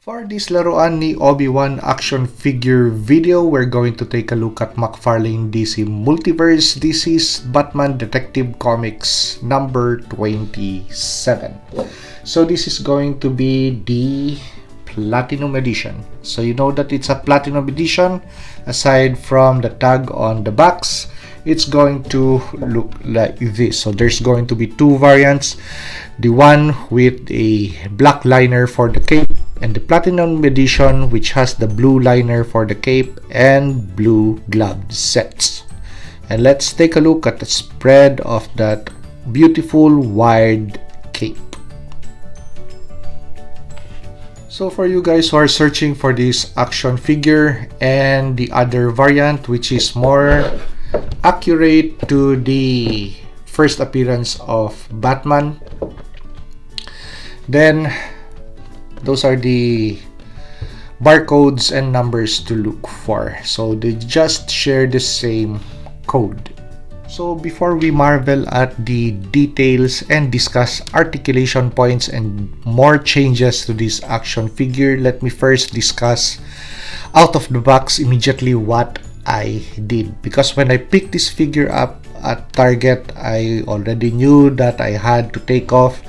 For this laruan ni Obi-Wan action figure video, we're going to take a look at Mcfarlane DC Multiverse. This is Batman Detective Comics number 27. So this is going to be the Platinum Edition. So you know that it's a Platinum Edition. Aside from the tag on the box, it's going to look like this. So there's going to be two variants. The one with a black liner for the cape, and the Platinum Edition which has the blue liner for the cape and blue glove sets. And let's take a look at the spread of that beautiful wired cape. So for you guys who are searching for this action figure and the other variant which is more accurate to the first appearance of Batman, then those are the barcodes and numbers to look for. So they just share the same code. So before we marvel at the details and discuss articulation points and more changes to this action figure, let me first discuss out of the box immediately what I did. Because when I picked this figure up at Target, I already knew that I had to take off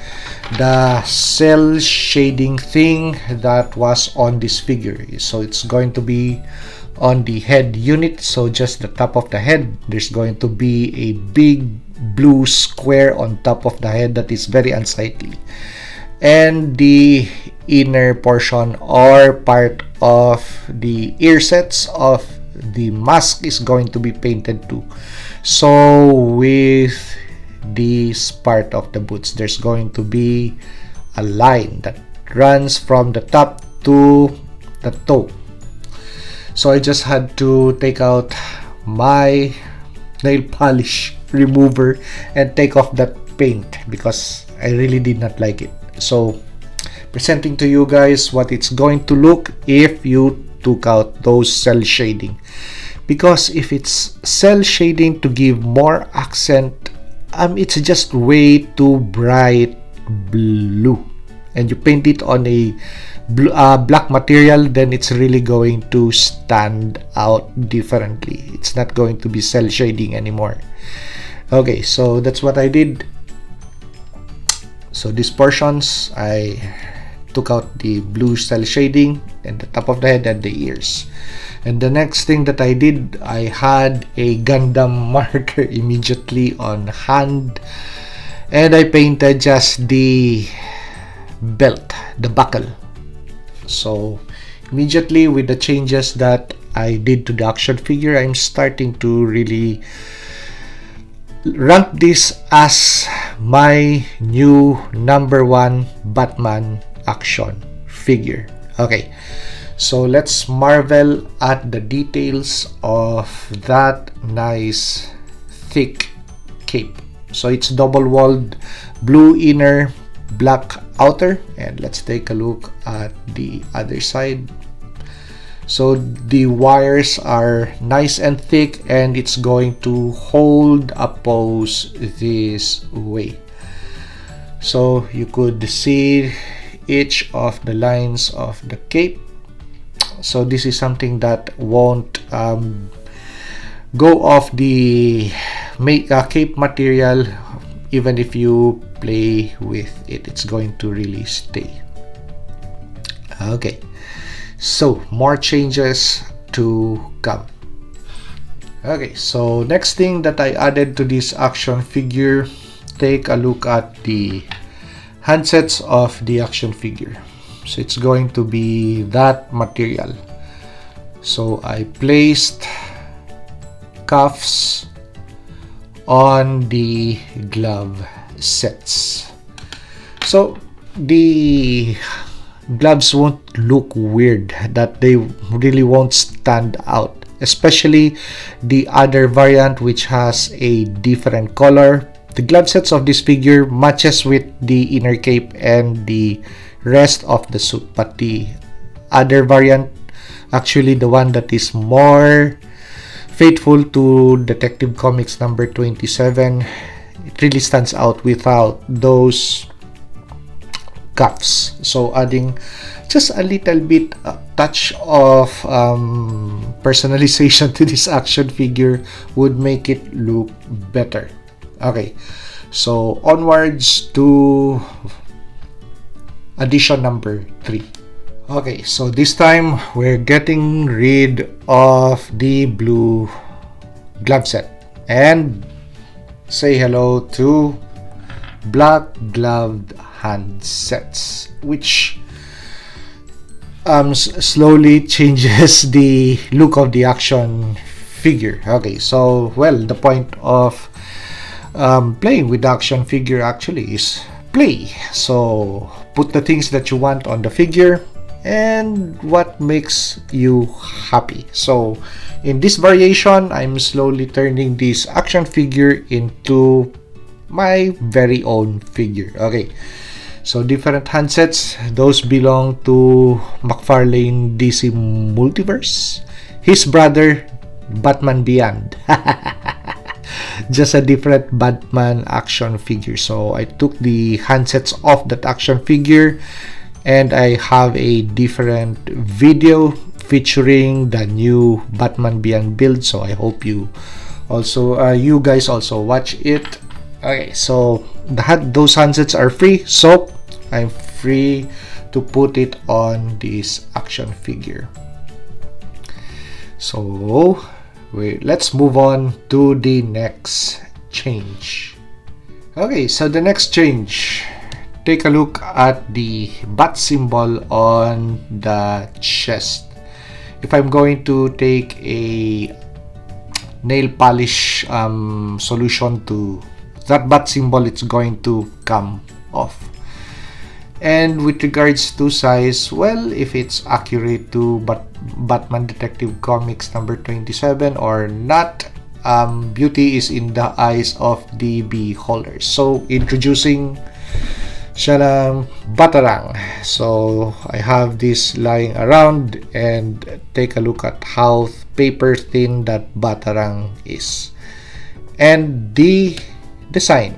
the cell shading thing that was on this figure. So it's going to be on the head unit, so just the top of the head. There's going to be a big blue square on top of the head that is very unsightly, and the inner portion or part of the ear sets of the mask is going to be painted too. So with this part of the boots, there's going to be a line that runs from the top to the toe. So I just had to take out my nail polish remover and take off that paint because I really did not like it. So presenting to you guys what it's going to look if you took out those cell shading. Because if it's cell shading to give more accent, it's just way too bright blue, and you paint it on a black material, then it's really going to stand out differently. It's not going to be cell shading anymore. Okay, so that's what I did. So these portions, I took out the blue cell shading and the top of the head and the ears. And the next thing that I did, I had a Gundam marker immediately on hand, and I painted just the belt, the buckle. So immediately with the changes that I did to the action figure, I'm starting to really rank this as my new #1 Batman action figure. Okay, so let's marvel at the details of that nice thick cape. So it's double-walled, blue inner, black outer, and let's take a look at the other side. So the wires are nice and thick, and it's going to hold a pose this way. So you could see each of the lines of the cape. So this is something that won't go off the cape material. Even if you play with it, it's going to really stay. Okay, so more changes to come. Okay, so next thing that I added to this action figure, take a look at the handsets of the action figure. So it's going to be that material. So I placed cuffs on the glove sets. So the gloves won't look weird, that they really won't stand out, especially the other variant which has a different color. The glove sets of this figure matches with the inner cape and the rest of the suit, but the other variant, actually the one that is more faithful to Detective Comics number 27, it really stands out without those cuffs. So adding just a little bit touch of personalization to this action figure would make it look better. Okay, so onwards to addition number 3. Okay, so this time we're getting rid of the blue glove set and say hello to black gloved hand sets, which slowly changes the look of the action figure. Okay, so well, the point of playing with the action figure actually is play. So put the things that you want on the figure and what makes you happy. So in this variation, I'm slowly turning this action figure into my very own figure. Okay, so different handsets, those belong to Mcfarlane DC Multiverse. His brother, Batman Beyond. Just a different Batman action figure. So I took the handsets off that action figure and I have a different video featuring the new Batman Beyond build. So I hope you guys also watch it. Okay, so those handsets are free, so I'm free to put it on this action figure. So let's move on to the next change. Okay, so the next change, take a look at the bat symbol on the chest. If I'm going to take a nail polish solution to that bat symbol, it's going to come off. And with regards to size, well, if it's accurate to Batman Detective Comics number 27 or not, beauty is in the eyes of the beholders. So introducing siya Batarang. So I have this lying around and take a look at how paper thin that Batarang is. And the design.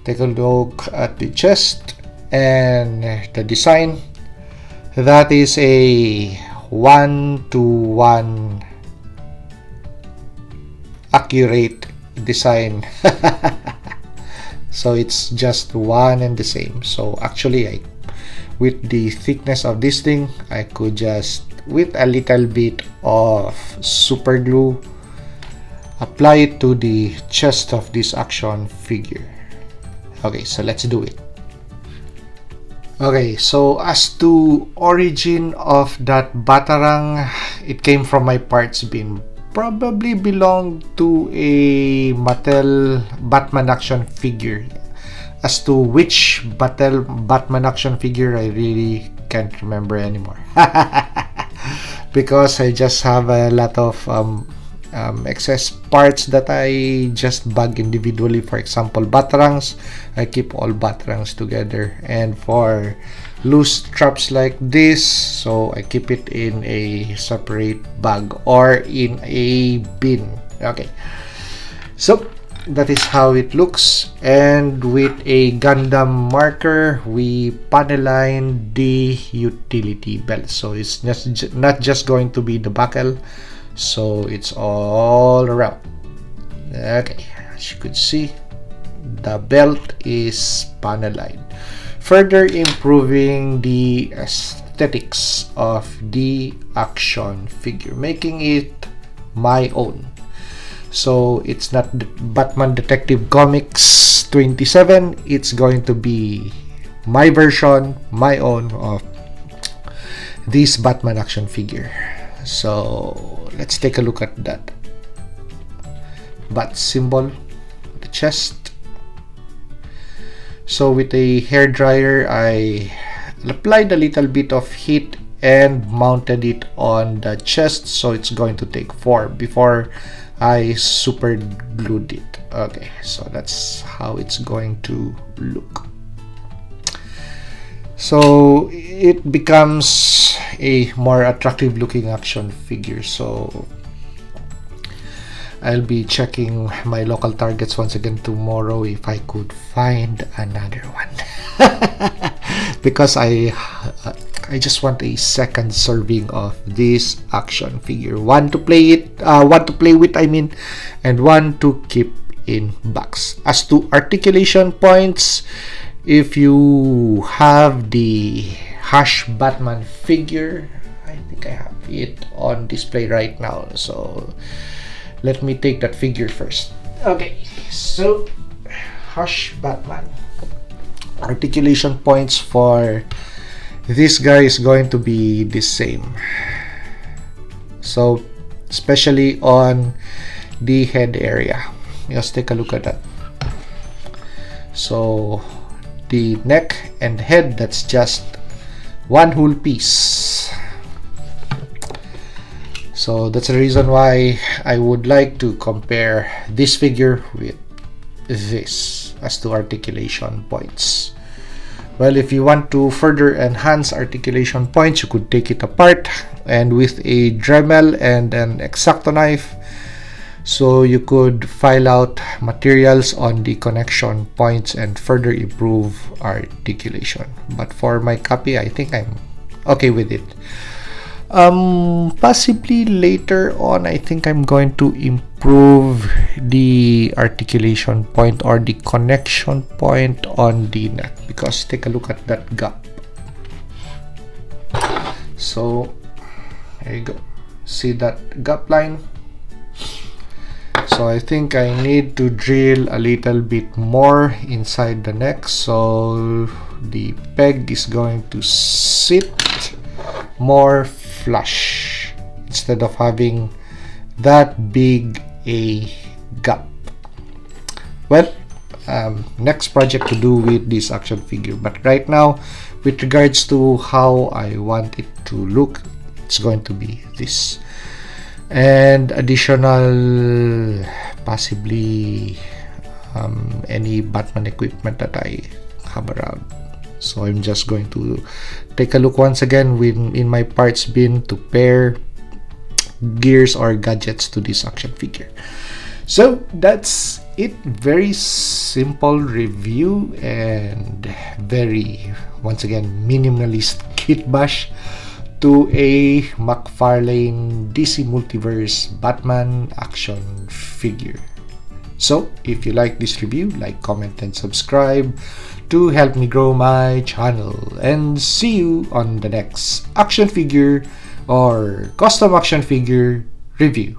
Take a look at the chest and the design. That is a 1-to-1 accurate design. So it's just one and the same. So actually, with the thickness of this thing, I could just, with a little bit of super glue, apply it to the chest of this action figure. Okay, so let's do it. Okay, so as to origin of that Batarang, it came from my parts bin. Probably belonged to a Mattel Batman action figure. As to which Batman action figure, I really can't remember anymore. Because I just have a lot of excess parts that I just bag individually. For example, Batarangs, I keep all Batarangs together, and for loose straps like this, so I keep it in a separate bag or in a bin. Okay, so that is how it looks, and with a Gundam marker we panel line the utility belt. So it's not just going to be the buckle, so it's all around. Okay, as you could see, the belt is panel lined, further improving the aesthetics of the action figure, making it my own. So it's not the Batman Detective Comics 27, it's going to be my version, my own, of this Batman action figure. So let's take a look at that bat symbol, the chest. So with a hair dryer, I applied a little bit of heat and mounted it on the chest, so it's going to take 4 before I super glued it. Okay, so that's how it's going to look. So it becomes a more attractive looking action figure. So I'll be checking my local targets once again tomorrow if I could find another one. because I just want a second serving of this action figure. One to play with, I mean, and one to keep in box. As to articulation points, if you have the Hash Batman figure, I think I have it on display right now, so let me take that figure first. Okay, so Hash Batman articulation points for this guy is going to be the same, so especially on the head area. Let's take a look at that. So the neck and head, that's just one whole piece. So that's the reason why I would like to compare this figure with this as to articulation points. Well, if you want to further enhance articulation points, you could take it apart and with a Dremel and an X-Acto knife, so you could file out materials on the connection points and further improve articulation. But for my copy, I think I'm okay with it. Possibly later on, I think I'm going to improve the articulation point or the connection point on the neck, because take a look at that gap. So there you go, see that gap line? So I think I need to drill a little bit more inside the neck, so the peg is going to sit more flush instead of having that big a gap. Well, next project to do with this action figure, but right now, with regards to how I want it to look, it's going to be this, and additional possibly any Batman equipment that I have around. So I'm just going to take a look once again in my parts bin to pair gears or gadgets to this action figure. So that's it. Very simple review and very, once again, minimalist kitbash to a Mcfarlane DC Multiverse Batman action figure. So if you like this review, like, comment, and subscribe to help me grow my channel, and see you on the next action figure or custom action figure review.